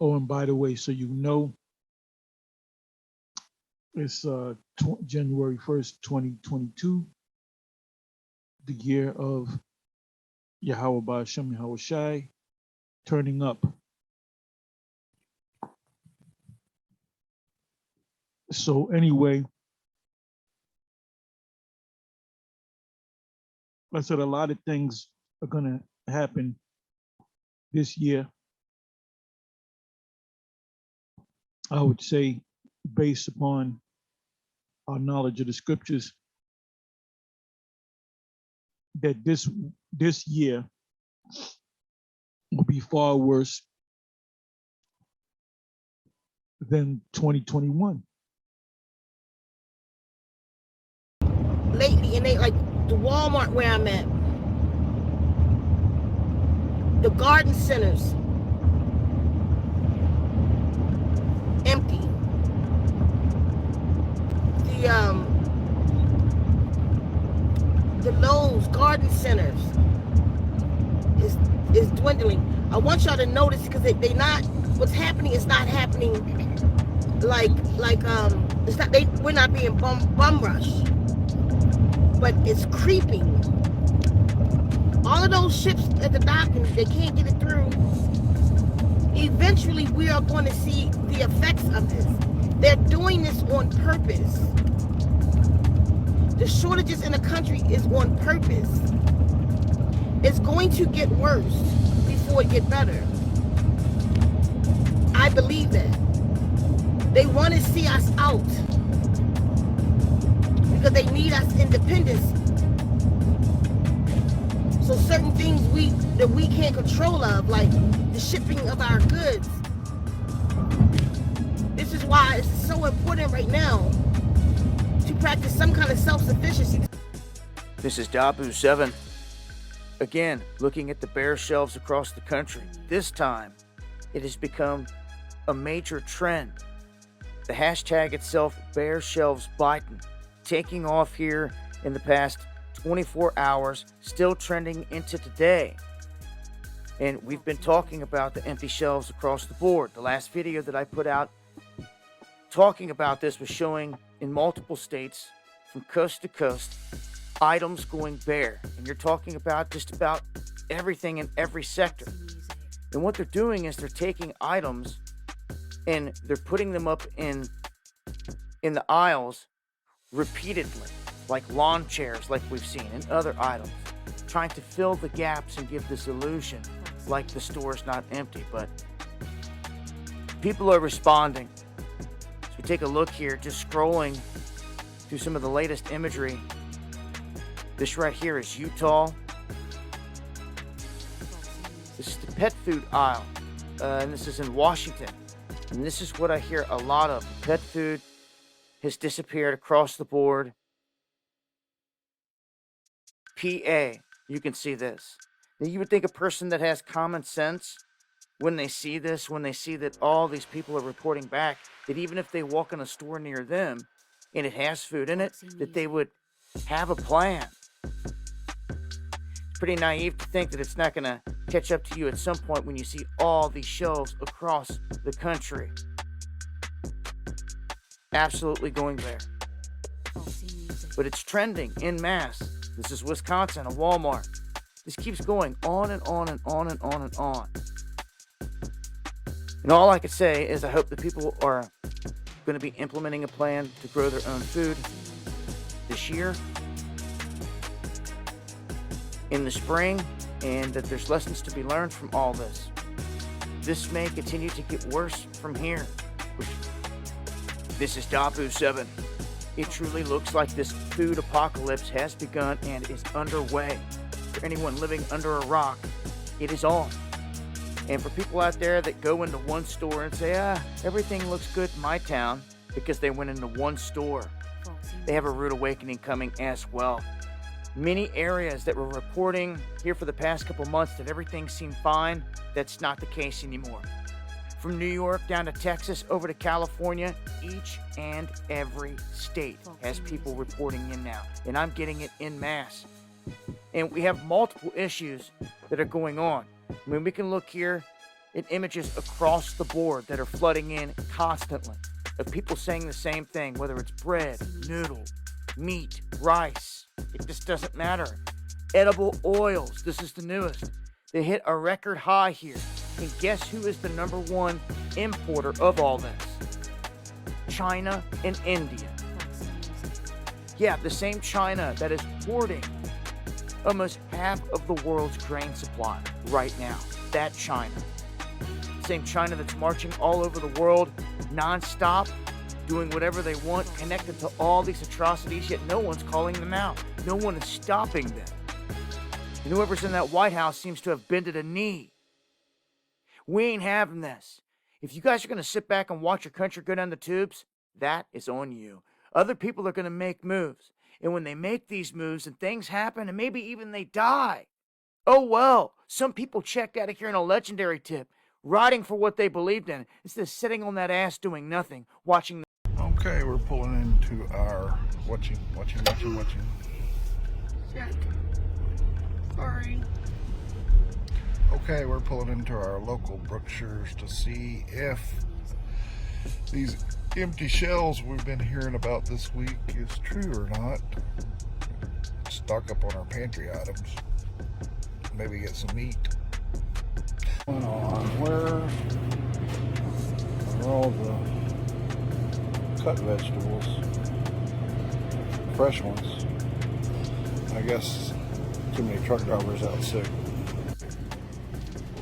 Oh, and by the way, so you know, it's January 1st, 2022, the year of YAHAWAH BAHASHAM, YAHAWASHI, turning up. So anyway, I said a lot of things are gonna happen this year. I would say, based upon our knowledge of the scriptures, that this year will be far worse than 2021. Lately, and they like the Walmart where I'm at, the garden centers, empty. The Lowe's garden centers is dwindling. I want y'all to notice, because they not, what's happening is not happening like it's not, we're not being bum rushed, but it's creeping. All of those ships at the dock, and they can't get it through. Eventually, we are going to see the effects of this. They're doing this on purpose. The shortages in the country is on purpose. It's going to get worse before it gets better. I believe that. They want to see us out because they need us independence. So certain things that we can't control of, like the shipping of our goods. This is why it's so important right now to practice some kind of self-sufficiency. This is Dabu7. Again, looking at the bare shelves across the country. This time, it has become a major trend. The hashtag itself, bare shelves Biden, taking off here in the past 24 hours, still trending into today. And we've been talking about the empty shelves across the board. The last video that I put out talking about this was showing in multiple states from coast to coast items going bare, and you're talking about just about everything in every sector. And what they're doing is they're taking items and they're putting them up in the aisles repeatedly, like lawn chairs, like we've seen, and other items, trying to fill the gaps and give this illusion like the store's not empty. But people are responding. So we take a look here, just scrolling through some of the latest imagery. This right here is Utah. This is the pet food aisle, and this is in Washington. And this is what I hear a lot of. Pet food has disappeared across the board. PA, you can see this. Now, you would think a person that has common sense, when they see this, when they see that all these people are reporting back, that even if they walk in a store near them and it has food in it, that they would have a plan. It's pretty naive to think that it's not going to catch up to you at some point when you see all these shelves across the country. Absolutely going there. But it's trending en masse. This is Wisconsin, a Walmart. This keeps going on and on and on and on and on. And all I could say is I hope that people are going to be implementing a plan to grow their own food this year, in the spring, and that there's lessons to be learned from all this. This may continue to get worse from here. This is Dabu7. It truly looks like this food apocalypse has begun and is underway. For anyone living under a rock, it is on. And for people out there that go into one store and say, everything looks good in my town because they went into one store, they have a rude awakening coming as well. Many areas that were reporting here for the past couple months that everything seemed fine, that's not the case anymore. From New York down to Texas, over to California, each and every state has people reporting in now. And I'm getting it en masse. And we have multiple issues that are going on. I mean, we can look here and images across the board that are flooding in constantly of people saying the same thing, whether it's bread, noodle, meat, rice. It just doesn't matter. Edible oils, this is the newest. They hit a record high here. And guess who is the #1 importer of all this? China and India. Yeah, the same China that is hoarding almost half of the world's grain supply right now. That China. Same China that's marching all over the world non-stop, doing whatever they want, connected to all these atrocities, yet no one's calling them out. No one is stopping them. And whoever's in that White House seems to have bended a knee. We ain't having this. If you guys are going to sit back and watch your country go down the tubes, that is on you. Other people are going to make moves. And when they make these moves and things happen and maybe even they die, oh well, some people checked out of here in a legendary tip, riding for what they believed in, instead of sitting on that ass doing nothing, watching. Okay, we're pulling into our watching. Check. Sorry. Okay, we're pulling into our local Brookshire's to see if these empty shelves we've been hearing about this week is true or not. Stock up on our pantry items. Maybe get some meat. Where are all the cut vegetables? Fresh ones. I guess too many truck drivers out sick.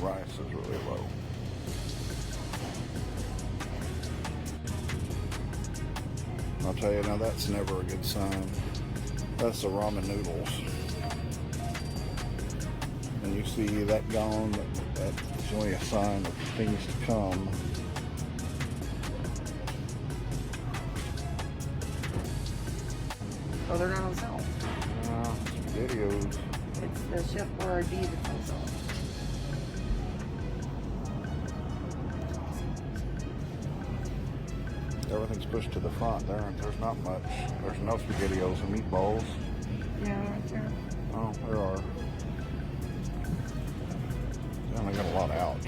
Rice is really low. I'll tell you now, that's never a good sign. That's the ramen noodles. And you see that gone, that's only a sign of things to come. Oh, they're not on sale. Videos. It's the Chef Boyardee that's on sale. Everything's pushed to the front there, and there's not much. There's no SpaghettiOs and meatballs. Yeah, right there. Oh, there are. They only got a lot out.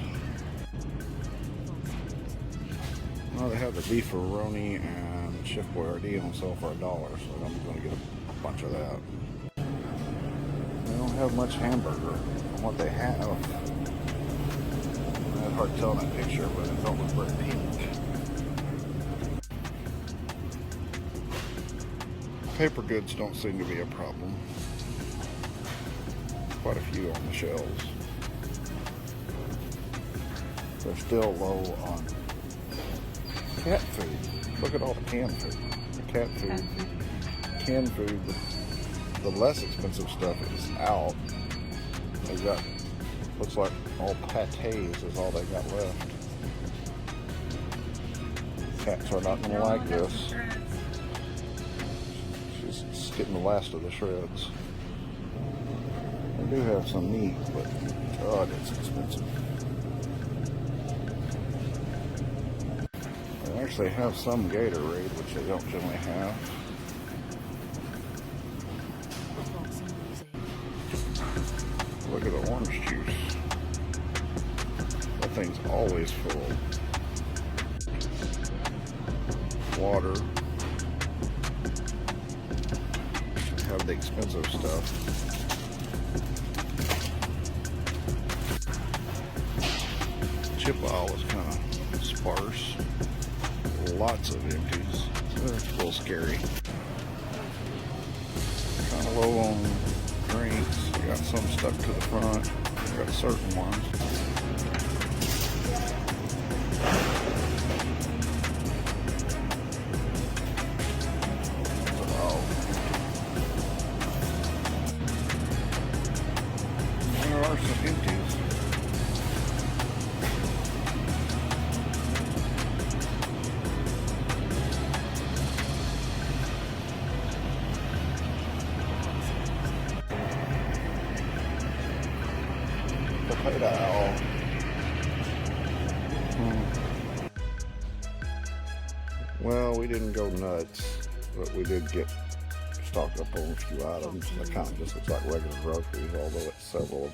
Well, they have the beefaroni and Chef Boyardee on sale for $1, so I'm going to get a bunch of that. They don't have much hamburger on what they have. It's hard to tell in that picture, but it don't look very pink. Paper goods don't seem to be a problem. Quite a few on the shelves. They're still low on cat food. Look at all the canned food. The cat food. Canned food, the less expensive stuff is out. They've got, looks like all pâtés is all they got left. Cats are not going to like this. She's getting the last of the shreds. They do have some meat, but God, it's expensive. They actually have some Gatorade, which they don't generally have. Look at the orange juice. That thing's always full. Water. Have the expensive stuff. Chip aisle is kind of sparse. Lots of empties. It's a little scary. Kind of low on drinks. You got some stuck to the front. You got certain ones. There are some empties. Potato. Well, we didn't go nuts, but we did get stocked up on a few items. That kind of just looks like regular groceries, although it's several of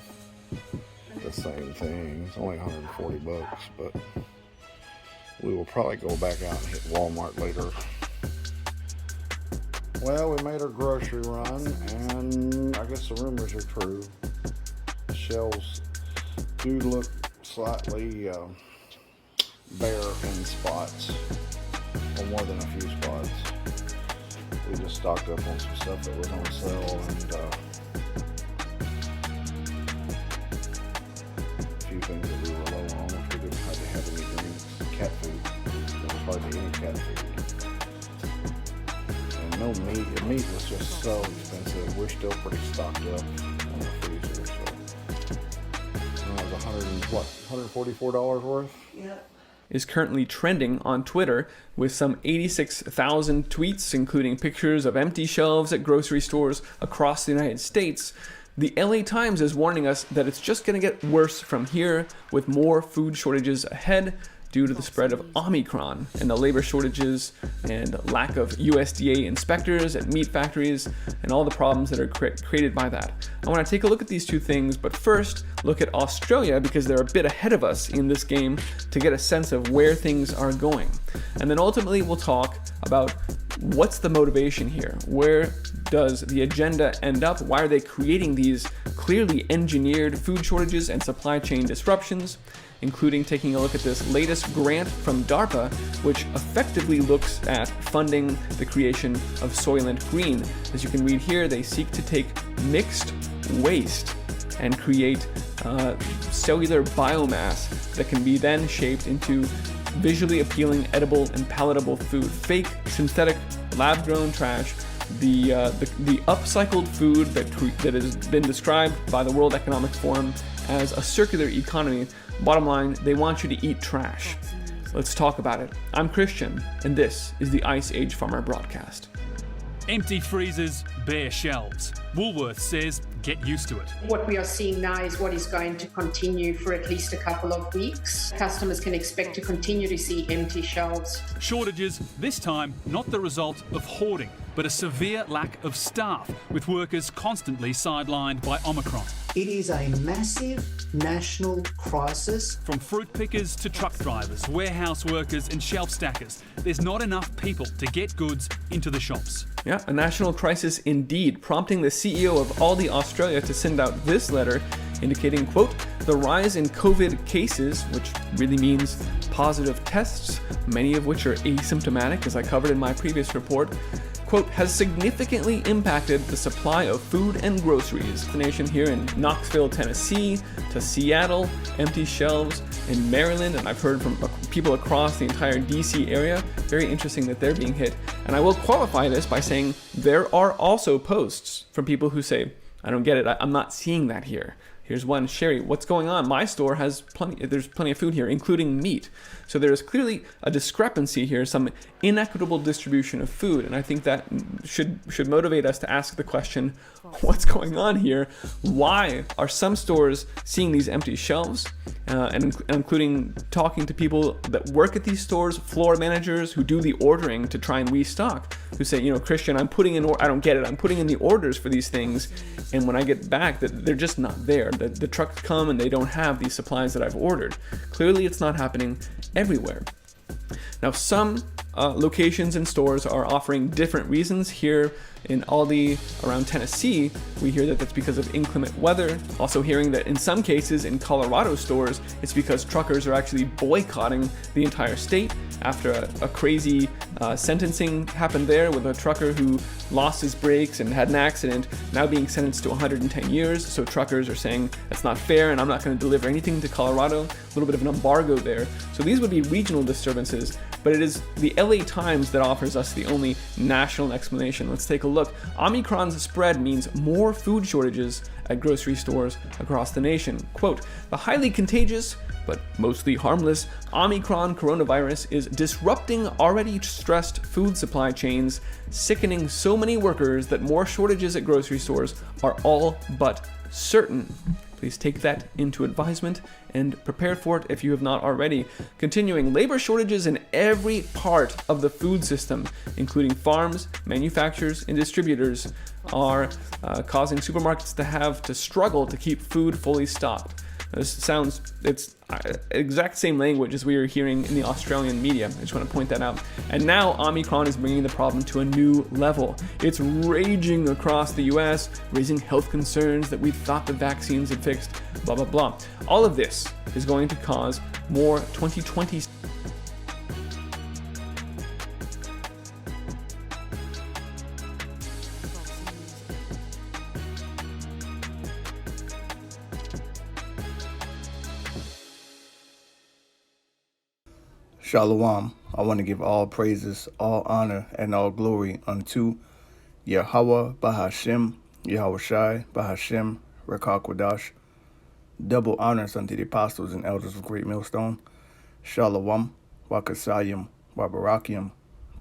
the same thing. It's only 140 bucks, but we will probably go back out and hit Walmart later. Well, we made our grocery run, and I guess the rumors are true. The shelves do look slightly bare in spots, or more than a few spots. We just stocked up on some stuff that was on sale, and a few things that we were low on. If we didn't have any drinks, cat food. There was hardly any cat food. And no meat. The meat was just so expensive. We're still pretty stocked up on the freezer. So it was $144 worth. Yep. Is currently trending on Twitter with some 86,000 tweets, including pictures of empty shelves at grocery stores across the United States. The LA Times is warning us that it's just going to get worse from here, with more food shortages ahead due to the spread of Omicron and the labor shortages and lack of USDA inspectors at meat factories and all the problems that are created by that. I want to take a look at these two things, but first look at Australia, because they're a bit ahead of us in this game, to get a sense of where things are going. And then ultimately we'll talk about what's the motivation here? Where does the agenda end up? Why are they creating these clearly engineered food shortages and supply chain disruptions? Including taking a look at this latest grant from DARPA, which effectively looks at funding the creation of Soylent Green. As you can read here, they seek to take mixed waste and create cellular biomass that can be then shaped into visually appealing, edible, and palatable food. Fake, synthetic, lab-grown trash. The upcycled food that has been described by the World Economic Forum as a circular economy. Bottom line, they want you to eat trash. Let's talk about it. I'm Christian, and this is the Ice Age Farmer Broadcast. Empty freezers, bare shelves. Woolworths says get used to it. What we are seeing now is what is going to continue for at least a couple of weeks. Customers can expect to continue to see empty shelves. Shortages, this time not the result of hoarding, but a severe lack of staff, with workers constantly sidelined by Omicron. It is a massive national crisis. From fruit pickers to truck drivers, warehouse workers and shelf stackers, there's not enough people to get goods into the shops. Yeah, a national crisis indeed, prompting the CEO of Aldi Australia to send out this letter indicating, quote, the rise in COVID cases, which really means positive tests, many of which are asymptomatic, as I covered in my previous report, quote, has significantly impacted the supply of food and groceries. The nation here in Knoxville, Tennessee, to Seattle, empty shelves in Maryland, and I've heard from people across the entire DC area. Very interesting that they're being hit. And I will qualify this by saying there are also posts from people who say, I don't get it, I'm not seeing that here. Here's one, Sherry, what's going on? My store has there's plenty of food here, including meat. So there is clearly a discrepancy here, some inequitable distribution of food. And I think that should motivate us to ask the question, what's going on here? Why are some stores seeing these empty shelves? And including talking to people that work at these stores, floor managers who do the ordering to try and restock, who say, you know, Christian, I don't get it. I'm putting in the orders for these things, and when I get back, they're just not there. The trucks come and they don't have these supplies that I've ordered. Clearly, it's not happening everywhere. Now, some locations and stores are offering different reasons. Here in Aldi around Tennessee, we hear that that's because of inclement weather. Also hearing that in some cases in Colorado stores, it's because truckers are actually boycotting the entire state after a crazy sentencing happened there with a trucker who lost his brakes and had an accident, now being sentenced to 110 years. So truckers are saying that's not fair and I'm not going to deliver anything to Colorado. A little bit of an embargo there. So these would be regional disturbances, but it is the LA Times that offers us the only national explanation. Let's take a look. Omicron's spread means more food shortages at grocery stores across the nation. Quote, the highly contagious but mostly harmless Omicron coronavirus is disrupting already stressed food supply chains, sickening so many workers that more shortages at grocery stores are all but certain. Please take that into advisement and prepare for it if you have not already. Continuing, labor shortages in every part of the food system, including farms, manufacturers, and distributors, are causing supermarkets to have to struggle to keep food fully stocked. It's exact same language as we are hearing in the Australian media. I just want to point that out. And now Omicron is bringing the problem to a new level. It's raging across the US, raising health concerns that we thought the vaccines had fixed, blah, blah, blah. All of this is going to cause more 2020. Shalawam. I want to give all praises, all honor, and all glory unto YAHAWAH BAHASHAM, YAHAWASHI, BAHASHAM, RAWCHAA QADASH. Double honors unto the apostles and elders of Great Millstone. SHALAWAAM, CHASAADYAM, Barakyam.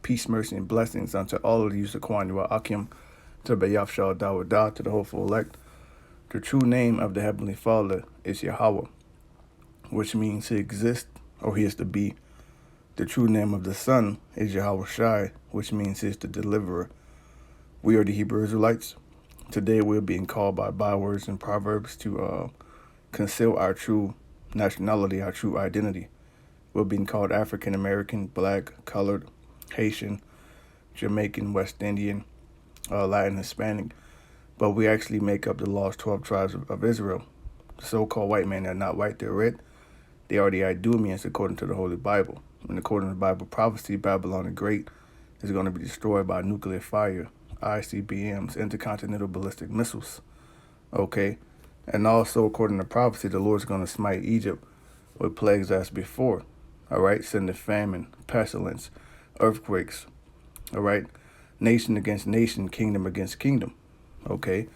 Peace, mercy, and blessings unto all of you, Barakyam, to BAYATH, DAWADA, to the hopeful elect. The true name of the Heavenly Father is Yahawah, which means He exists or He is to be. The true name of the Son is YAHAWASHI, which means He is the deliverer. We are the Hebrew Israelites. Today we're being called by bywords and proverbs to conceal our true nationality, our true identity. We're being called African American, Black, Colored, Haitian, Jamaican, West Indian, Latin, Hispanic. But we actually make up the lost 12 tribes of Israel. The so-called white men, they're not white, they're red. They are the Idumeans according to the Holy Bible. And according to the Bible prophecy, Babylon the Great is going to be destroyed by nuclear fire, ICBMs, intercontinental ballistic missiles. Okay? And also, according to prophecy, the Lord is going to smite Egypt with plagues as before. All right? Sending famine, pestilence, earthquakes. All right? Nation against nation, kingdom against kingdom. Okay?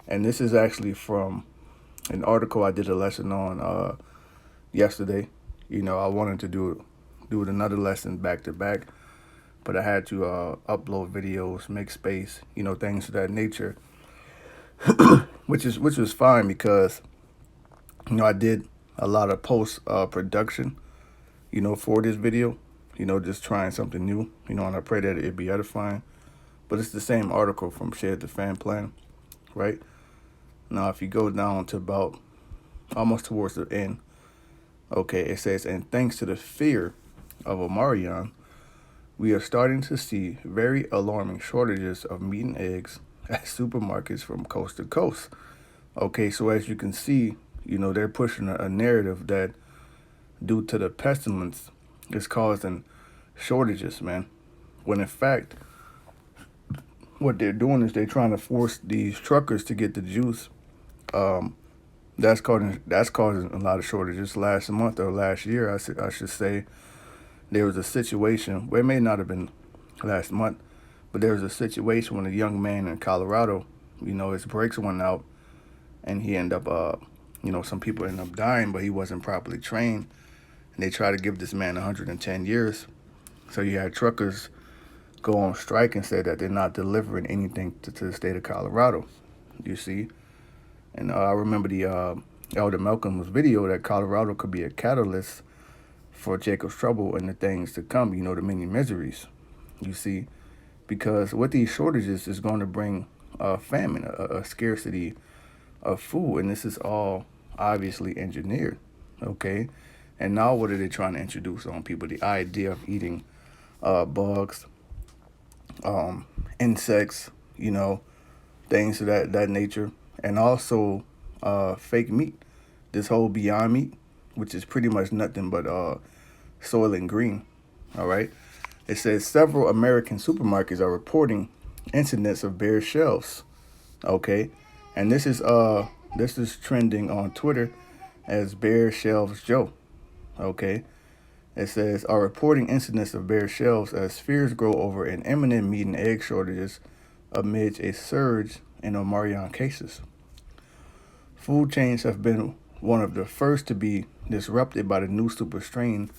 And this is actually from an article I did a lesson on yesterday. You know, I wanted to do another lesson back to back, but I had to upload videos, make space, you know, things of that nature, which was fine because, you know, I did a lot of post production, you know, for this video, you know, just trying something new, you know, and I pray that it be edifying. But it's the same article from Share the Fan Plan, right? Now, if you go down to about almost towards the end, okay, it says, and thanks to the fear of Omarion, we are starting to see very alarming shortages of meat and eggs at supermarkets from coast to coast. Okay, so as you can see, you know, they're pushing a narrative that due to the pestilence is causing shortages, man. When in fact, what they're doing is they're trying to force these truckers to get the juice. That's causing a lot of shortages. Last month or last year, I should say, there was a situation where it may not have been last month, but there was a situation when a young man in Colorado, you know, his brakes went out and he ended up, you know, some people ended up dying, but he wasn't properly trained. And they tried to give this man 110 years. So you had truckers go on strike and say that they're not delivering anything to the state of Colorado, you see. And I remember the Elder Malcolm's video that Colorado could be a catalyst for Jacob's trouble and the things to come, you know, the many miseries, you see. Because with these shortages is going to bring famine, a scarcity of food. And this is all obviously engineered, okay? And now what are they trying to introduce on people? The idea of eating bugs, insects, you know, things of that nature. And also fake meat. This whole Beyond Meat, which is pretty much nothing but Soylent Green, all right? It says several American supermarkets are reporting incidents of bare shelves, okay? And this is trending on Twitter as Bare Shelves Joe, okay? It says, are reporting incidents of bare shelves as fears grow over an imminent meat and egg shortages amid a surge in Omarion cases. Food chains have been one of the first to be disrupted by the new super strain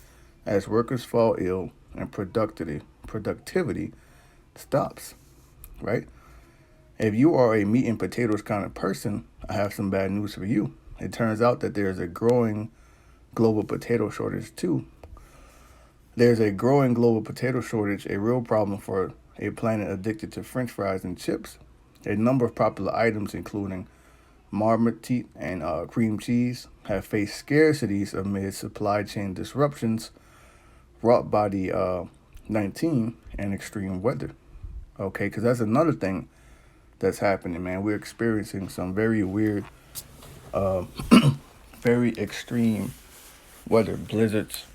as workers fall ill and productivity stops, right? If you are a meat and potatoes kind of person, I have some bad news for you. It turns out that there's a growing global potato shortage too. There's a growing global potato shortage, a real problem for a planet addicted to French fries and chips. A number of popular items, including Marmite, and cream cheese have faced scarcities amid supply chain disruptions brought by the 19 and extreme weather. Okay, because that's another thing that's happening, man. We're experiencing some very weird, very extreme weather, blizzards,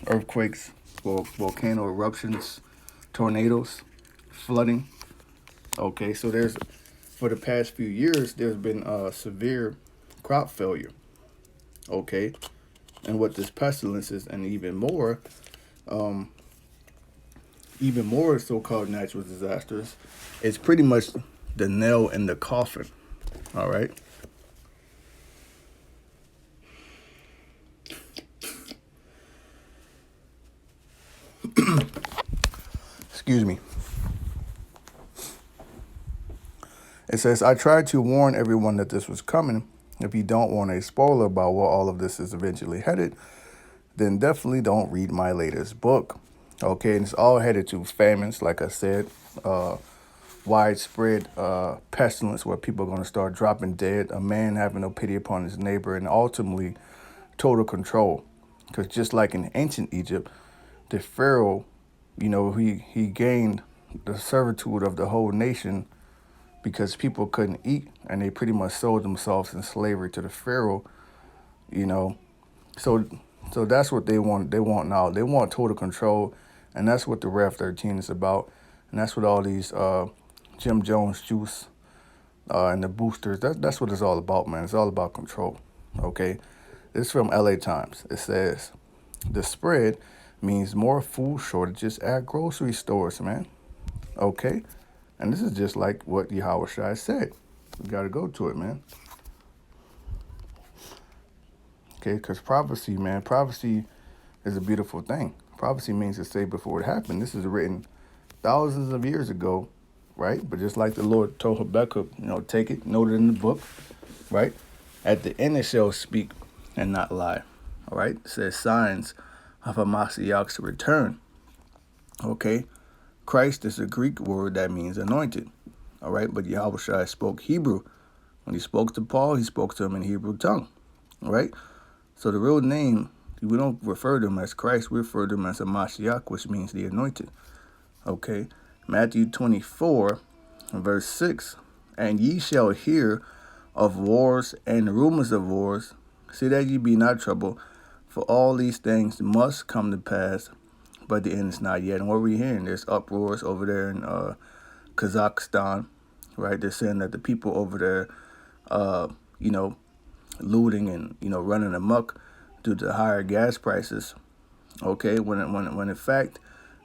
earthquakes, volcano eruptions, tornadoes, flooding. Okay, so for the past few years, there's been severe crop failure. Okay, and what this pestilence is, and even more so-called natural disasters, it's pretty much the nail in the coffin. All right. Excuse me. It says, I tried to warn everyone that this was coming. If you don't want a spoiler about where all of this is eventually headed, then definitely don't read my latest book. Okay, and it's all headed to famines, like I said, widespread pestilence where people are going to start dropping dead, a man having no pity upon his neighbor, and ultimately total control. Because just like in ancient Egypt, the Pharaoh, he gained the servitude of the whole nation because people couldn't eat, and they pretty much sold themselves in slavery to the Pharaoh, So that's what they want. They want now. They want total control, and that's what the Rev 13 is about. And that's what all these Jim Jones juice and the boosters, that's what it's all about, man. It's all about control, okay? This is from LA Times. It says, the spread means more food shortages at grocery stores, man. Okay? And this is just like what YAHAWASHI said. We got to go to it, man. Okay, because prophecy, man, prophecy is a beautiful thing. Prophecy means to say before it happened. This is written thousands of years ago, right? But just like the Lord told Habakkuk, take it, note it in the book, right? At the end it shall speak and not lie, all right? It says signs of a Mashiach's return, okay? Christ is a Greek word that means anointed, all right? But YAHAWASHI spoke Hebrew. When he spoke to Paul, he spoke to him in Hebrew tongue, all right? So the real name, we don't refer to him as Christ, we refer to him as a Mashiach, which means the anointed, okay? Matthew 24, verse 6, and ye shall hear of wars and rumors of wars. See that ye be not troubled, for all these things must come to pass, but the end is not yet. And what we're hearing, there's uproars over there in Kazakhstan, right? They're saying that the people over there, looting and, running amok due to higher gas prices, okay? When in fact,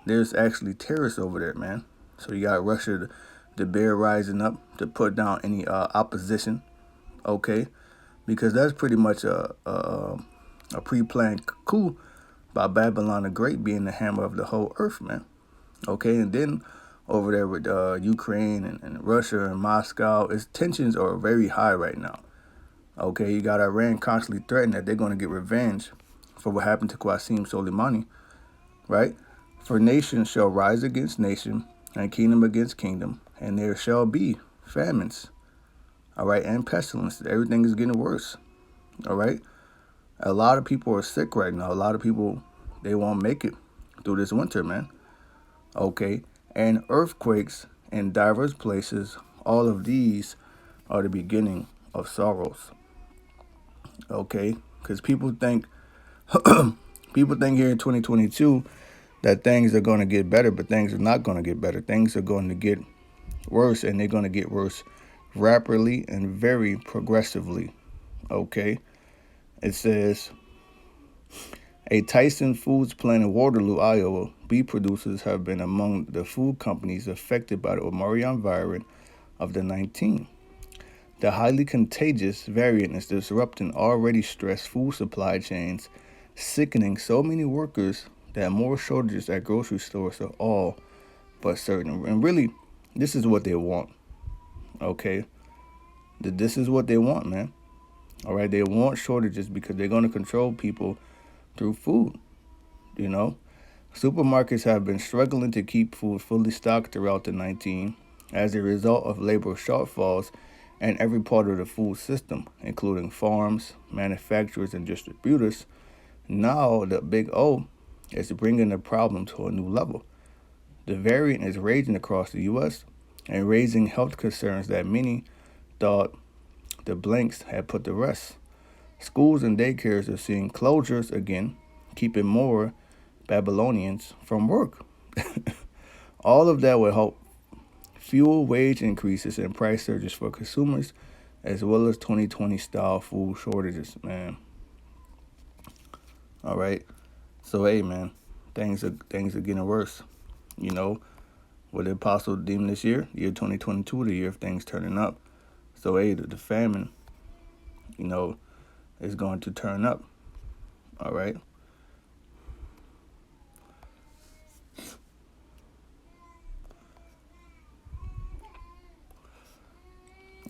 there's actually terrorists over there, man. So you got Russia, the bear rising up to put down any opposition, okay? Because that's pretty much a pre-planned coup by Babylon the Great being the hammer of the whole earth, man. Okay, and then over there with Ukraine and Russia and Moscow, tensions are very high right now. Okay, you got Iran constantly threatening that they're going to get revenge for what happened to Qasem Soleimani, right? For nation shall rise against nation, and kingdom against kingdom, and there shall be famines, all right, and pestilence. Everything is getting worse, all right? A lot of people are sick right now. A lot of people, they won't make it through this winter, man, okay? And earthquakes in diverse places, all of these are the beginning of sorrows, okay? Because people think here in 2022 that things are going to get better, but things are not going to get better. Things are going to get worse, and they're going to get worse rapidly and very progressively, okay? It says, a Tyson Foods plant in Waterloo, Iowa, beef producers have been among the food companies affected by the Omicron variant of the 19. The highly contagious variant is disrupting already stressed food supply chains, sickening so many workers that more shortages at grocery stores are all but certain. And really, this is what they want, okay? This is what they want, man. All right, they want shortages because they're going to control people through food, Supermarkets have been struggling to keep food fully stocked throughout the 19 as a result of labor shortfalls and every part of the food system, including farms, manufacturers, and distributors. Now the big O is bringing the problem to a new level. The variant is raging across the U.S. and raising health concerns that many thought the blanks had put to rest. Schools and daycares are seeing closures again, keeping more Babylonians from work. All of that will help fuel wage increases and price surges for consumers, as well as 2020 style food shortages, man. All right. So hey, man, things are getting worse. You know, what the apostle deemed this year 2022, the year of things turning up. So hey, the famine, you know, is going to turn up. All right.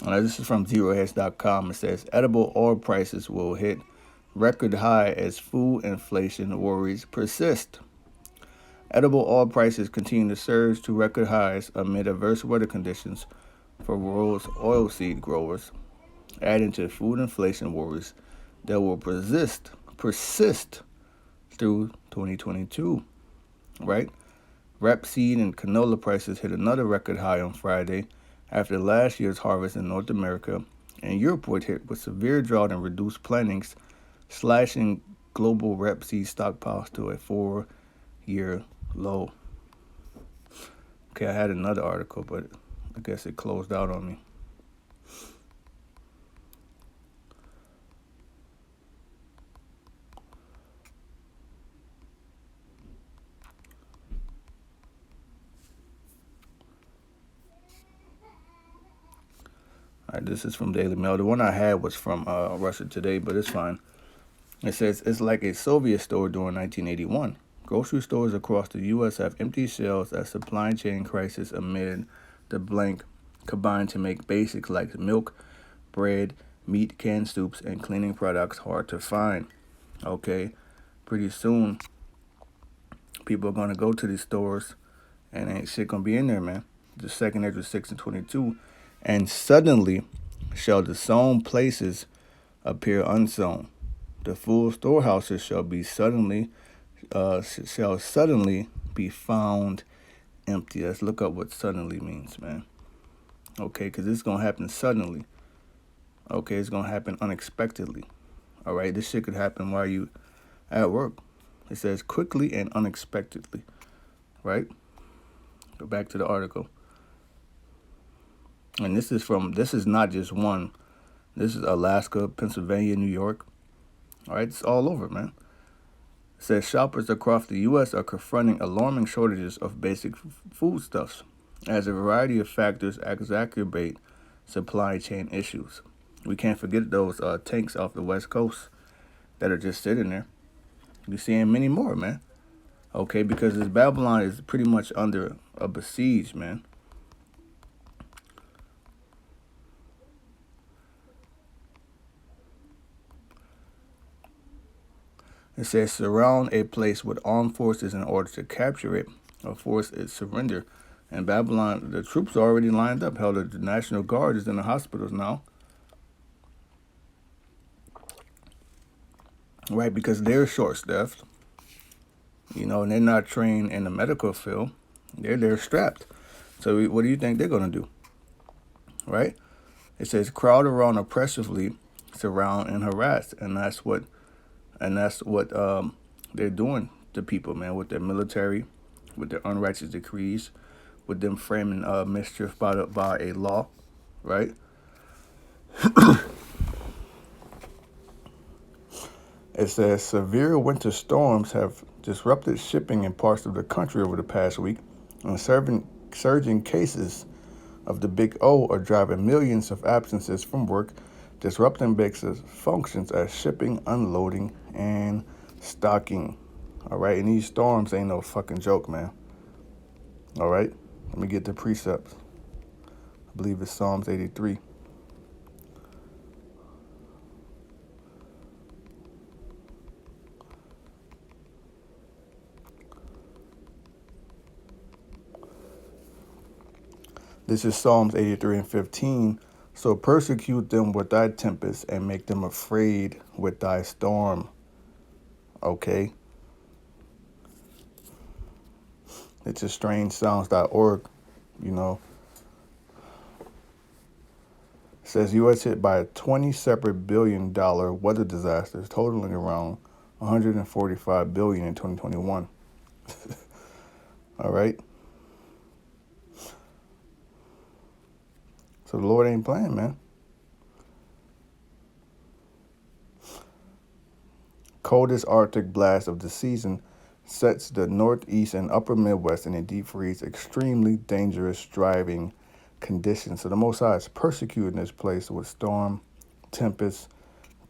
This is from zeroheads.com. It says edible oil prices will hit record high as food inflation worries persist. Edible oil prices continue to surge to record highs amid adverse weather conditions for world's oilseed growers, adding to food inflation worries that will persist through 2022. Right? Rapeseed and canola prices hit another record high on Friday after last year's harvest in North America and Europe was hit with severe drought and reduced plantings, slashing global rapeseed stockpiles to a 4-year low. Okay, I had another article, but I guess it closed out on me. All right, this is from Daily Mail. The one I had was from Russia Today, but it's fine. It says, it's like a Soviet store during 1981. Grocery stores across the U.S. have empty shelves as supply chain crisis amid the blank combined to make basics like milk, bread, meat, canned soups, and cleaning products hard to find. Okay, pretty soon, people are going to go to these stores and ain't shit going to be in there, man. The second Ezra 6 and 22. And suddenly shall the sown places appear unsown. The full storehouses shall suddenly be found empty. Let's look up what suddenly means, man. Okay, because it's going to happen suddenly. Okay, it's going to happen unexpectedly. All right, this shit could happen while you at work. It says quickly and unexpectedly. Right? Go back to the article. And this is not just one. This is Alaska, Pennsylvania, New York. All right, it's all over, man. It says shoppers across the U.S. are confronting alarming shortages of basic foodstuffs as a variety of factors exacerbate supply chain issues. We can't forget those tanks off the West Coast that are just sitting there. You're seeing many more, man. Okay, because this Babylon is pretty much under a besiege, man. It says surround a place with armed forces in order to capture it or force its surrender. And Babylon, the troops are already lined up. Hell, the National Guard is in the hospitals now. Right, because they're short-staffed. You know, and they're not trained in the medical field. They're strapped. So what do you think they're going to do? Right? It says crowd around oppressively, surround and harass. And that's what they're doing to people, man, with their military, with their unrighteous decrees, with them framing mischief by a law, right? It says severe winter storms have disrupted shipping in parts of the country over the past week, and surging cases of the Big O are driving millions of absences from work, disrupting basic functions as shipping, unloading, and stocking. All right, and these storms ain't no fucking joke, man. All right, let me get the precepts. I believe it's Psalms 83. This is Psalms 83 and 15. So persecute them with thy tempest and make them afraid with thy storm. Okay? It's just strangesounds.org, you know. It says U.S. hit by 20 separate billion-dollar weather disasters, totaling around 145 billion in 2021. All right. So the Lord ain't playing, man. Coldest Arctic blast of the season sets the Northeast and Upper Midwest in a deep freeze, extremely dangerous driving conditions. So the Most High is persecuting this place with storm, tempests,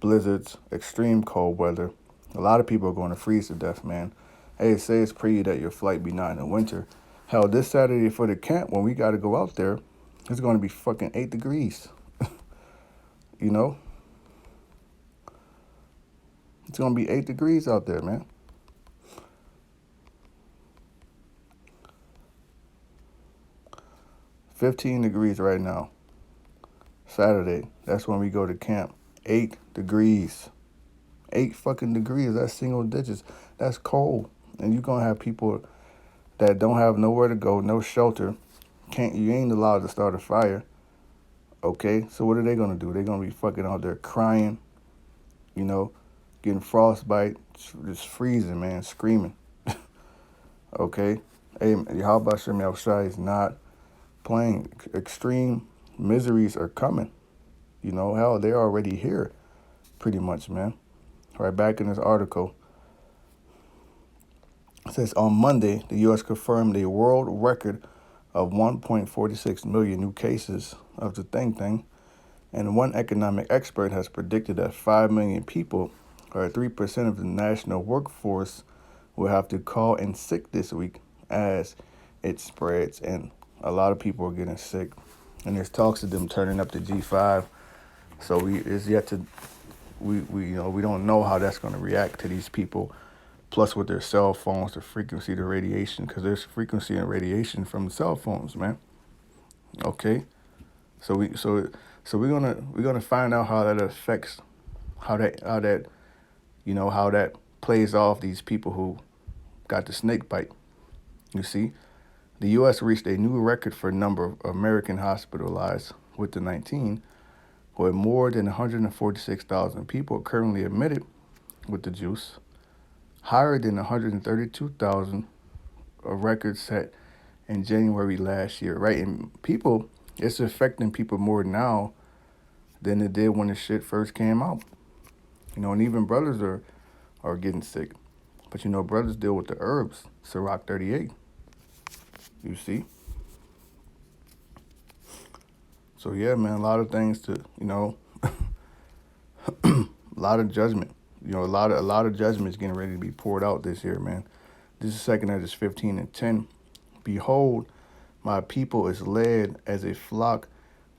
blizzards, extreme cold weather. A lot of people are going to freeze to death, man. Hey, it says pray that your flight be not in the winter. Hell, this Saturday for the camp, when we got to go out there, it's going to be fucking 8 degrees. You know? It's going to be 8 degrees out there, man. $15 degrees right now. Saturday, that's when we go to camp. 8 degrees. 8 fucking degrees. That's single digits. That's cold. And you're going to have people that don't have nowhere to go, no shelter. You ain't allowed to start a fire. Okay? So what are they going to do? They're going to be fucking out there crying, you know, getting frostbite, just freezing, man, screaming. Okay? Hey, Yahawah Bahashaam is not playing. Extreme miseries are coming. You know, hell, they're already here, pretty much, man. Right back in this article, it says on Monday, the U.S. confirmed a world record of 1.46 million new cases of the thing. And one economic expert has predicted that 5 million people, or 3% of the national workforce, will have to call in sick this week as it spreads. And a lot of people are getting sick. And there's talks of them turning up to G5. So we don't know how that's going to react to these people. Plus with their cell phones, the frequency, the radiation, because there's frequency and radiation from the cell phones, man. Okay, so we're gonna find out how that affects, how that plays off these people who got the snake bite. You see, the U.S. reached a new record for number of American hospitalized with the 19, with more than 146,000 people currently admitted with the juice. Higher than 132,000, a record set in January last year, right? And people, it's affecting people more now than it did when the shit first came out. You know, and even brothers are getting sick. But, you know, brothers deal with the herbs, Ciroc 38. You see? So, yeah, man, a lot of things to, you know, a lot of judgment. You know, a lot of judgment is getting ready to be poured out this year, man. This is second Esdras 15:10. Behold, my people is led as a flock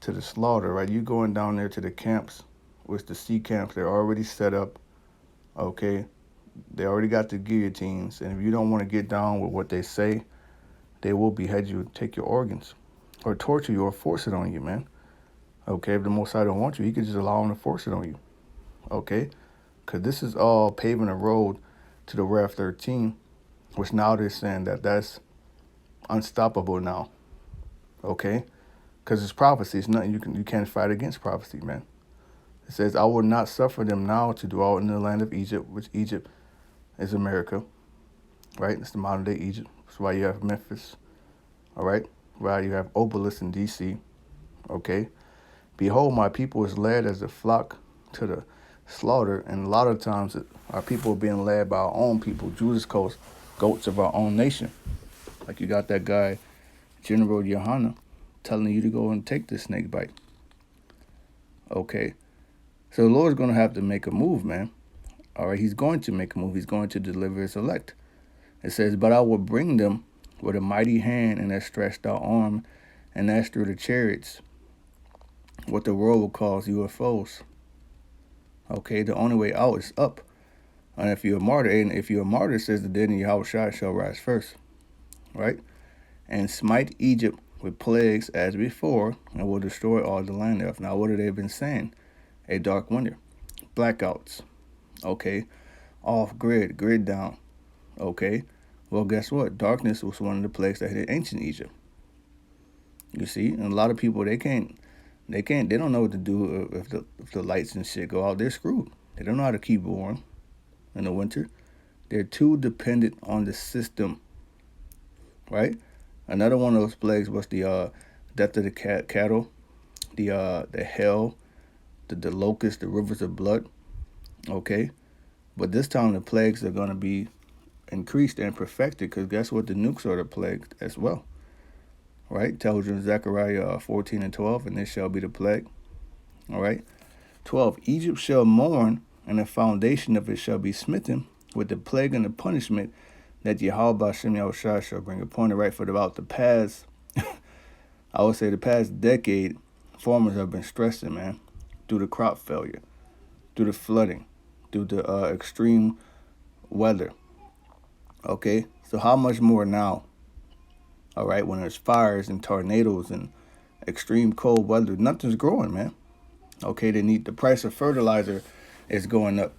to the slaughter, right? You going down there to the camps, which the sea camps, they're already set up, okay? They already got the guillotines, and if you don't want to get down with what they say, they will behead you, take your organs, or torture you, or force it on you, man. Okay, if the Most High don't want you, he could just allow him to force it on you, okay? Because this is all paving a road to the Rev 13, which now they're saying that that's unstoppable now, okay? Because it's prophecy. It's nothing you can't fight against prophecy, man. It says, I will not suffer them now to dwell in the land of Egypt, which Egypt is America, right? It's the modern day Egypt. That's why you have Memphis, all right? Why you have Obelisk in D.C., okay? Behold, my people is led as a flock to the slaughter, and a lot of times our people are being led by our own people, Judas Coast, goats of our own nation. Like you got that guy, General Yohana, telling you to go and take this snake bite. Okay, so the Lord's going to have to make a move, man. All right, he's going to make a move. He's going to deliver his elect. It says, but I will bring them with a mighty hand and a stretched out arm, and that's through the chariots, what the world will call UFOs. Okay, the only way out is up. And if you're a martyr, it says the dead in Yahawashi shall rise first, right? And smite Egypt with plagues as before, and will destroy all the land thereof. Now, what have they been saying? A dark winter, blackouts, okay, off grid, grid down, okay. Well, guess what? Darkness was one of the plagues that hit ancient Egypt. You see, and a lot of people they don't know what to do if the lights and shit go out. They're screwed. They don't know how to keep warm in the winter. They're too dependent on the system, right? Another one of those plagues was the death of the cattle, the hail, the locusts, the rivers of blood. Okay, but this time the plagues are going to be increased and perfected, because guess what? The nukes are the plague as well, right? Tells you in Zechariah 14 and 12, and this shall be the plague. All right, 12. Egypt shall mourn, and the foundation of it shall be smitten with the plague and the punishment that YAHAWAH BAHASHAM shall bring upon it. Right, for about the past, I would say the past decade, farmers have been stressing, man, through the crop failure, through the flooding, through the extreme weather. Okay, so how much more now? All right, when there's fires and tornadoes and extreme cold weather, nothing's growing, man. Okay, the price of fertilizer is going up.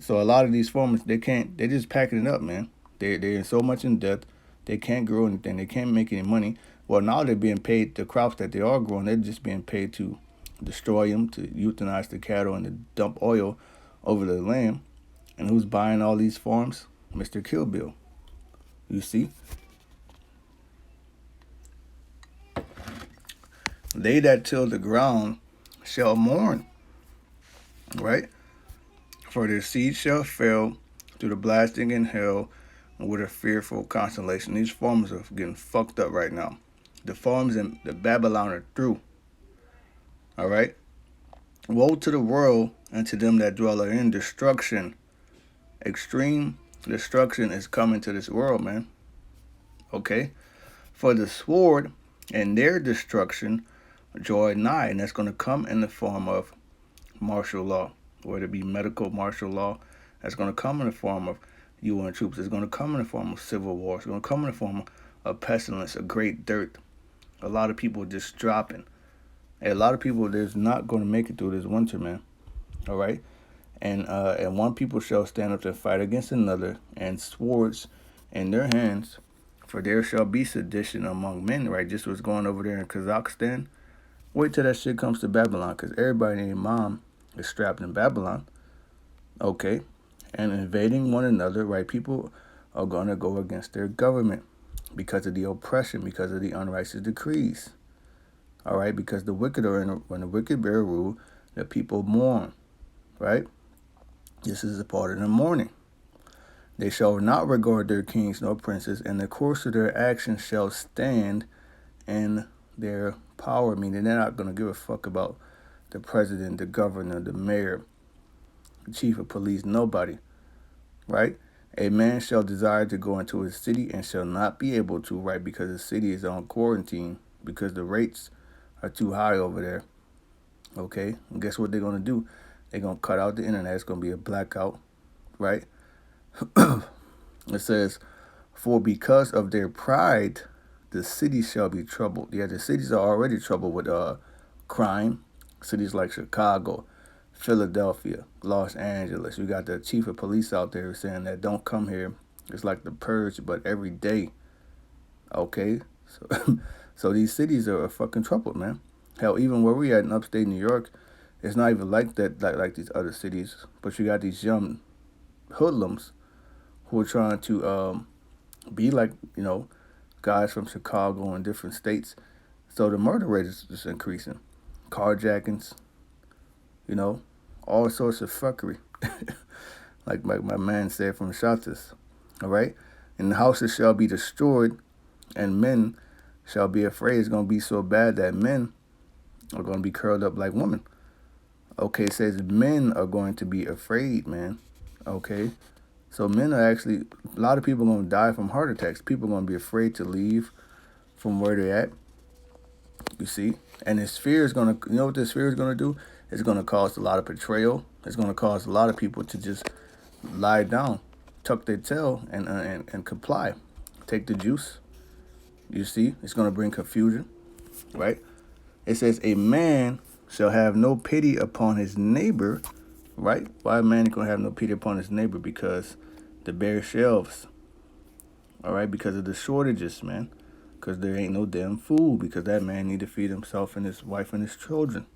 So a lot of these farmers, they're just packing it up, man. They're in so much in debt, they can't grow anything, they can't make any money. Well, now they're being paid, the crops that they are growing, they're just being paid to destroy them, to euthanize the cattle, and to dump oil over the land. And who's buying all these farms? Mr. Kill Bill. You see? They that till the ground shall mourn, right? For their seed shall fail through the blasting in hell with a fearful consolation. These farmers are getting fucked up right now. The farms in the Babylon are through. All right? Woe to the world and to them that dwell therein. Destruction. Extreme destruction is coming to this world, man. Okay? For the sword and their destruction draw nigh, and that's going to come in the form of martial law, whether it be medical martial law. That's going to come in the form of UN troops. It's going to come in the form of civil war. It's going to come in the form of pestilence, a great dearth. A lot of people just dropping. A lot of people there's not going to make it through this winter, man. All right? And one people shall stand up to fight against another, and swords in their hands, for there shall be sedition among men, right? Just what's going over there in Kazakhstan. Wait till that shit comes to Babylon, because everybody and their mom is strapped in Babylon. Okay? And invading one another, right? People are going to go against their government because of the oppression, because of the unrighteous decrees. All right? Because the wicked are when the wicked bear rule, the people mourn, right? This is a part of the mourning. They shall not regard their kings nor princes, and the course of their actions shall stand in their power, meaning they're not going to give a fuck about the president, the governor, the mayor, the chief of police, nobody, right? A man shall desire to go into his city and shall not be able to, right? Because the city is on quarantine, because the rates are too high over there. Okay, and guess what they're going to do? They're going to cut out the internet. It's going to be a blackout, right? It says, for because of their pride, the cities shall be troubled. Yeah, the cities are already troubled with crime. Cities like Chicago, Philadelphia, Los Angeles. We got the chief of police out there saying that don't come here. It's like the purge, but every day. Okay, so these cities are fucking troubled, man. Hell, even where we at in upstate New York, it's not even like that, like these other cities. But you got these young hoodlums who are trying to be like, guys from Chicago and different states. So the murder rate is just increasing. Carjackings, all sorts of fuckery. like my man said from Shatas. All right? And the houses shall be destroyed, and men shall be afraid. It's going to be so bad that men are going to be curled up like women. Okay, it says men are going to be afraid, man. Okay? So men are actually, a lot of people are going to die from heart attacks. People are going to be afraid to leave from where they're at. You see? And this fear is going to, what this fear is going to do? It's going to cause a lot of betrayal. It's going to cause a lot of people to just lie down, tuck their tail, and comply. Take the juice. You see? It's going to bring confusion. right? It says, a man shall have no pity upon his neighbor, right? Why a man gonna have no pity upon his neighbor? Because the bare shelves, all right? Because of the shortages, man. Because there ain't no damn food. Because that man need to feed himself and his wife and his children.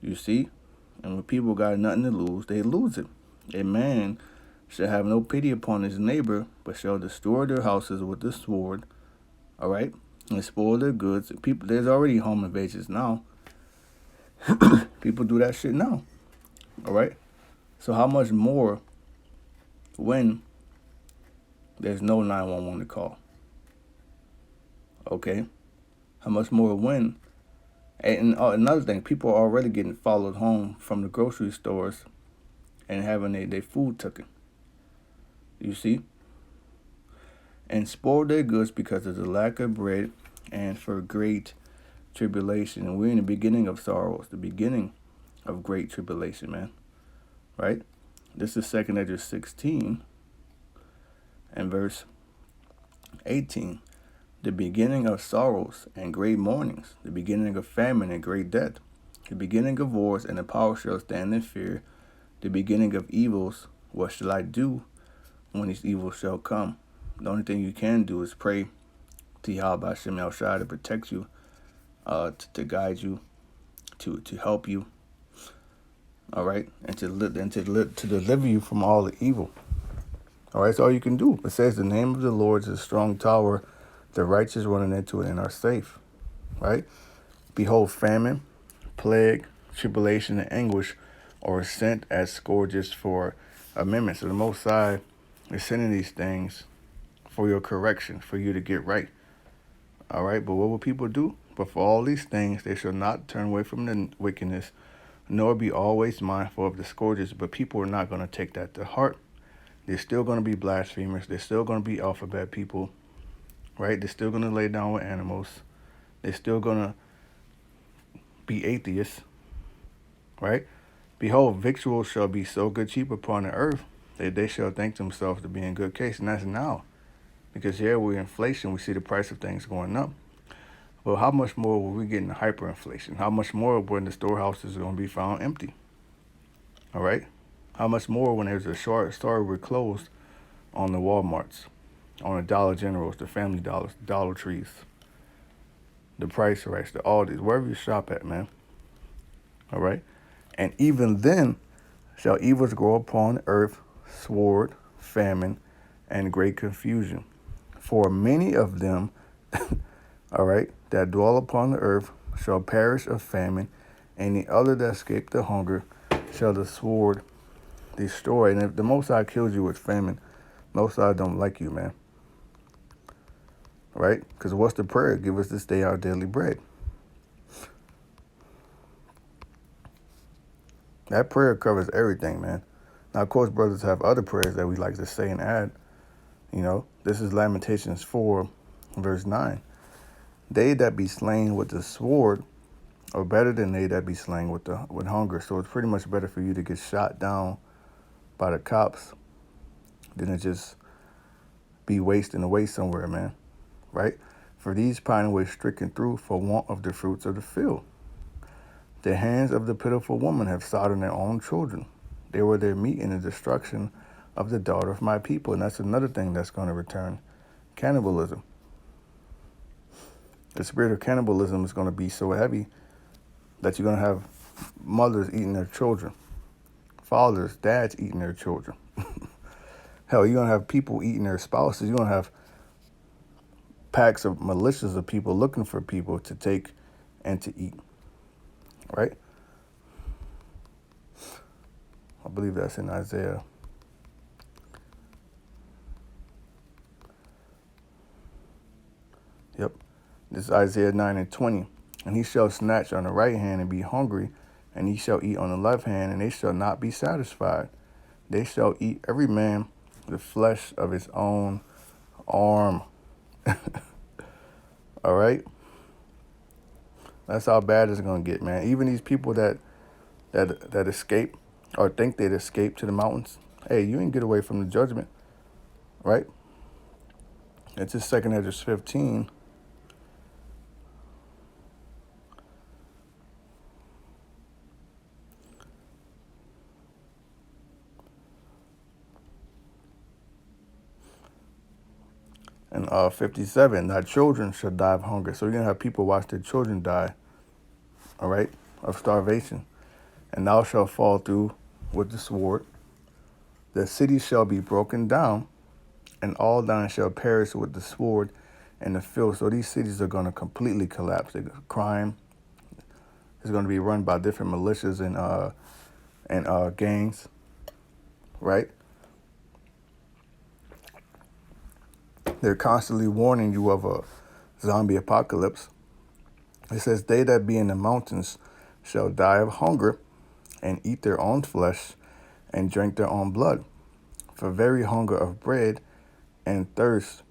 You see? And when people got nothing to lose, they lose it. A man shall have no pity upon his neighbor, but shall destroy their houses with the sword, all right? And spoil their goods. People, there's already home invasions now. People do that shit now, all right? So how much more when there's no 911 to call? Okay? How much more when? And another thing, people are already getting followed home from the grocery stores and having their food taken. You see? And spoil their goods because of the lack of bread and for great tribulation. And we're in the beginning of sorrows, the beginning of great tribulation, man. Right? This is 2 Ezra 16 and verse 18. The beginning of sorrows and great mournings, the beginning of famine and great death, the beginning of wars, and the power shall stand in fear, the beginning of evils. What shall I do when these evils shall come? The only thing you can do is pray to Yahawah Bahashaam to protect you, to guide you, to help you, all right, and to deliver you from all the evil. All right, that's all you can do. It says the name of the Lord is a strong tower. The righteous running into it and are safe, right? Behold, famine, plague, tribulation, and anguish are sent as scourges for amendment. So the Most High is sending these things for your correction, for you to get right. All right, but what will people do? But for all these things, they shall not turn away from the wickedness, nor be always mindful of the scourges. But people are not going to take that to heart. They're still going to be blasphemers. They're still going to be alphabet people. Right? They're still going to lay down with animals. They're still going to be atheists. Right? Behold, victuals shall be so good cheap upon the earth that they shall think themselves to be in good case. And that's now. Because here we're inflation. We see the price of things going up. Well, how much more will we get in hyperinflation? How much more when the storehouses are going to be found empty? All right? How much more when there's a short store we're closed on the Walmarts? On the Dollar Generals, the Family Dollars, Dollar Trees, the Price Rights, the Aldi's, wherever you shop at, man. All right? And even then shall evils grow upon earth, sword, famine, and great confusion. For many of them, all right, that dwell upon the earth shall perish of famine, and the other that escape the hunger shall the sword destroy. And if the Most High kills you with famine, Most High don't like you, man. Right? Because what's the prayer? Give us this day our daily bread. That prayer covers everything, man. Now, of course, brothers have other prayers that we like to say and add. You know, this is Lamentations 4, verse 9. They that be slain with the sword are better than they that be slain with hunger. So it's pretty much better for you to get shot down by the cops than to just be wasting away somewhere, man. Right? For these pine away stricken through for want of the fruits of the field. The hands of the pitiful woman have sodden their own children. They were their meat in the destruction of the daughter of my people. And that's another thing that's going to return. Cannibalism. The spirit of cannibalism is going to be so heavy that you're going to have mothers eating their children. Fathers, dads eating their children. Hell, you're going to have people eating their spouses. You're going to have packs of militias of people looking for people to take and to eat. Right? I believe that's in Isaiah. Yep. This is Isaiah 9 and 20. And he shall snatch on the right hand and be hungry, and he shall eat on the left hand, and they shall not be satisfied. They shall eat every man the flesh of his own arm. All right? That's how bad it's going to get, man. Even these people that escape or think they'd escape to the mountains, hey, you ain't get away from the judgment, right? It's just 2 Ezra 15. And 57, thy children shall die of hunger. So you're going to have people watch their children die, all right, of starvation. And thou shalt fall through with the sword. The city shall be broken down, and all thine shall perish with the sword and the field. So these cities are going to completely collapse. Crime is going to be run by different militias and gangs, right? They're constantly warning you of a zombie apocalypse. It says, they that be in the mountains shall die of hunger and eat their own flesh and drink their own blood, for very hunger of bread and thirst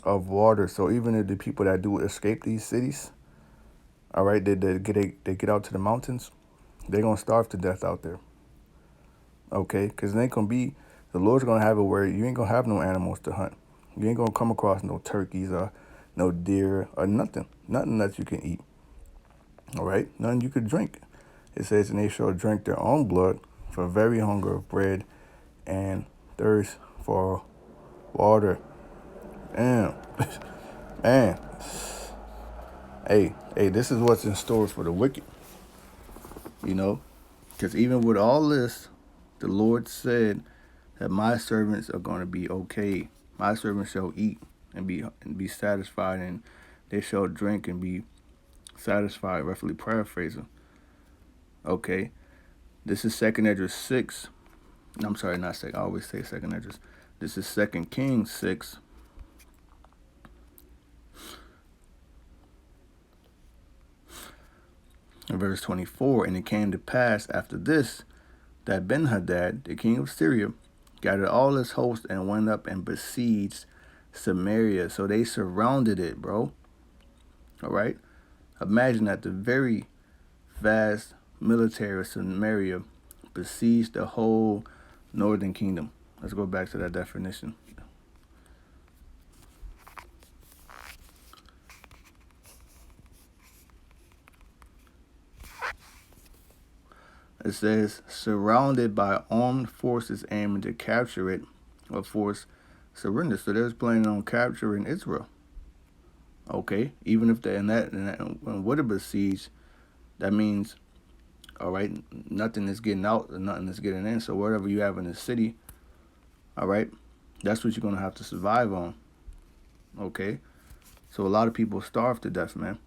of water. So even if the people that do escape these cities, all right, they get out to the mountains, they're going to starve to death out there. Okay, because it ain't going to be, the Lord's going to have it where you ain't going to have no animals to hunt. You ain't going to come across no turkeys or no deer or nothing. Nothing that you can eat. All right? Nothing you could drink. It says, and they shall drink their own blood for very hunger of bread and thirst for water. Damn. Man. Hey, this is what's in store for the wicked. You know? Because even with all this, the Lord said that my servants are going to be okay. My servants shall eat and be satisfied, and they shall drink and be satisfied, roughly paraphrasing. Okay. This is 2nd Esdras 6. I'm sorry, not 2nd. I always say 2nd Esdras. This is 2 Kings 6. Verse 24, and it came to pass after this that Ben-Hadad, the king of Syria, gathered all his host and went up and besieged Samaria. So they surrounded it, bro. All right? Imagine that the very vast military of Samaria besieged the whole northern kingdom. Let's go back to that definition. It says, surrounded by armed forces aiming to capture it or force surrender. So they're planning on capturing Israel. Okay, even if they're in that when would have besieged, that means, all right, nothing is getting out and nothing is getting in. So whatever you have in the city, all right, that's what you're going to have to survive on. Okay, so a lot of people starve to death, man.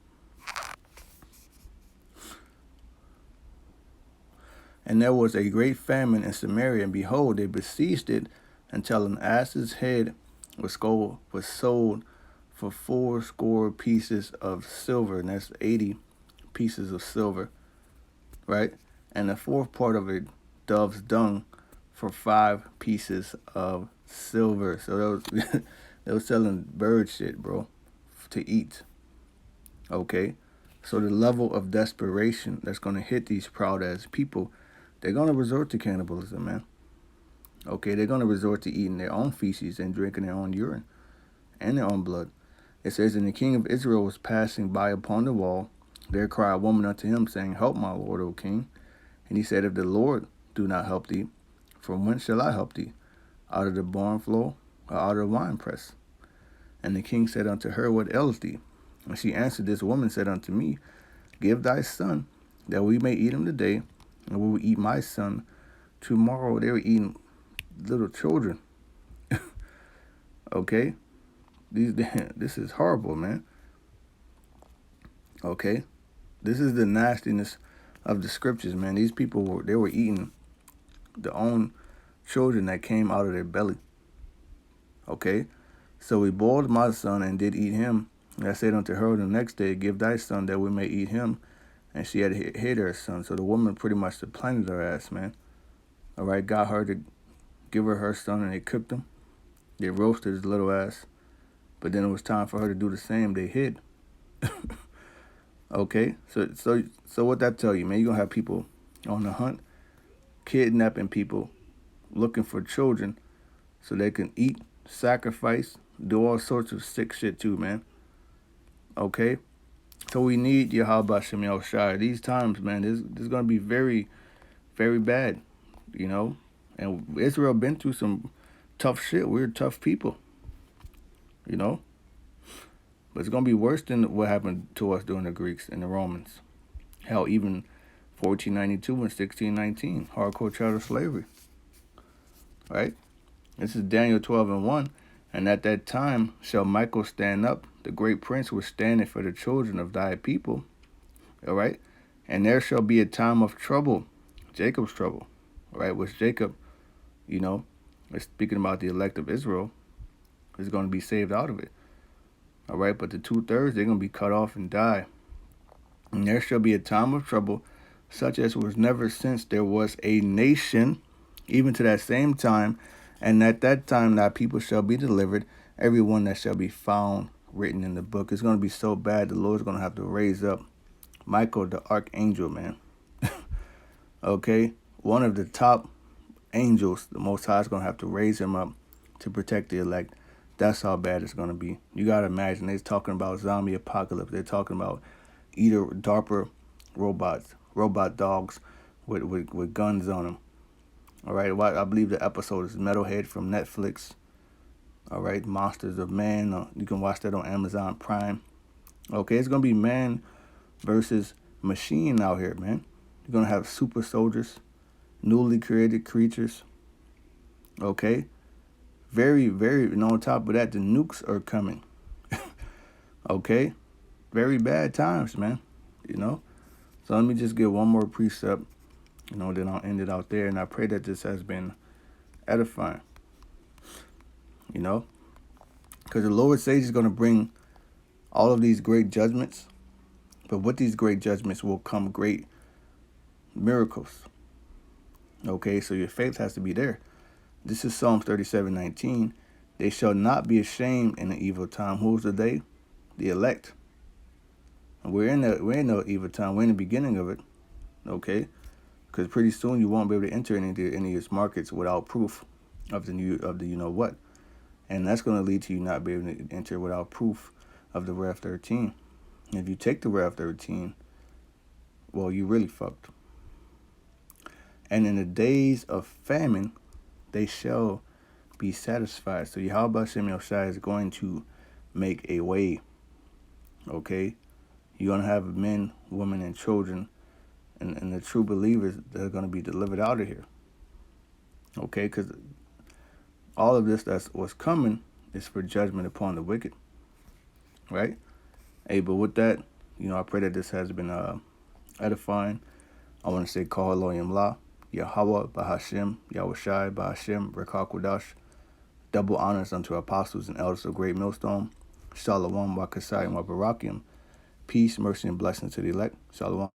And there was a great famine in Samaria, and behold, they besieged it until an ass's head was sold for 80 pieces of silver, and that's 80 pieces of silver, right? And the fourth part of a dove's dung for 5 pieces of silver. So they was selling bird shit, bro, to eat. Okay, so the level of desperation that's going to hit these proud ass people, they're going to resort to cannibalism, man. Okay, they're going to resort to eating their own feces and drinking their own urine and their own blood. It says, and the king of Israel was passing by upon the wall. There cried a woman unto him, saying, help my lord, O king. And he said, if the Lord do not help thee, from whence shall I help thee? Out of the barn floor, or out of the winepress? And the king said unto her, what aileth thee? And she answered, this woman said unto me, give thy son, that we may eat him today, and we will eat my son tomorrow. They were eating little children. Okay? This is horrible, man. Okay? This is the nastiness of the scriptures, man. These people were eating their own children that came out of their belly. Okay? So we boiled my son and did eat him. And I said unto her the next day, give thy son that we may eat him. And she had hid her son. So the woman pretty much supplanted her ass, man. All right, got her to give her son, and they cooked him. They roasted his little ass. But then it was time for her to do the same. They hid. Okay, so what that tell you, man? You're going to have people on the hunt, kidnapping people, looking for children so they can eat, sacrifice, do all sorts of sick shit too, man. Okay? So we need YAHAWAH BAHASHAM. These times, man, this is going to be very, very bad, you know? And Israel been through some tough shit. We're tough people, you know? But it's going to be worse than what happened to us during the Greeks and the Romans. Hell, even 1492 and 1619, hardcore chattel slavery. Right? This is Daniel 12:1. And at that time shall Michael stand up, the great prince was standing for the children of thy people. All right? And there shall be a time of trouble, Jacob's trouble. All right? Which Jacob, you know, is speaking about the elect of Israel, is going to be saved out of it. All right? But the 2/3, they're going to be cut off and die. And there shall be a time of trouble, such as was never since there was a nation, even to that same time. And at that time thy people shall be delivered, every one that shall be found written in the book. It's going to be so bad, the Lord's going to have to raise up Michael, the archangel, man. Okay? One of the top angels, the Most High is going to have to raise him up to protect the elect. That's how bad it's going to be. You got to imagine, they're talking about zombie apocalypse. They're talking about either DARPA robots, robot dogs with guns on them. All right, I believe the episode is Metalhead from Netflix. All right, Monsters of Man. You can watch that on Amazon Prime. Okay, it's going to be man versus machine out here, man. You're going to have super soldiers, newly created creatures. Okay? Very, very, and on top of that, the nukes are coming. Okay? Very bad times, man. You know? So let me just give one more precept. You know, then I'll end it out there. And I pray that this has been edifying. You know? Because the Lord says he's going to bring all of these great judgments. But with these great judgments will come great miracles. Okay, so your faith has to be there. This is Psalms 37:19. They shall not be ashamed in the evil time. Who's the they? The elect. And we're in the evil time. We're in the beginning of it. Okay? Because pretty soon you won't be able to enter into any of these markets without proof of the you know what. And that's going to lead to you not being able to enter without proof of the Rev 13. And if you take the Rev 13, well, you really fucked. And in the days of famine, they shall be satisfied. So Yahawah Bahashaam is going to make a way. Okay? You're going to have men, women, and children, and the true believers that are going to be delivered out of here. Okay? Because all of this that's what's coming is for judgment upon the wicked. Right? Hey, but with that, you know, I pray that this has been edifying. I want to say, call halalyam la, YAHAWAH BAHASHAM, YAHWASHI BAHASHAM, QADASH. Double honors unto apostles and elders of Great Millstone. SHALAWAAM, CHASAADYAM, Barakyam. Peace, mercy, and blessings to the elect. SHALAWAAM.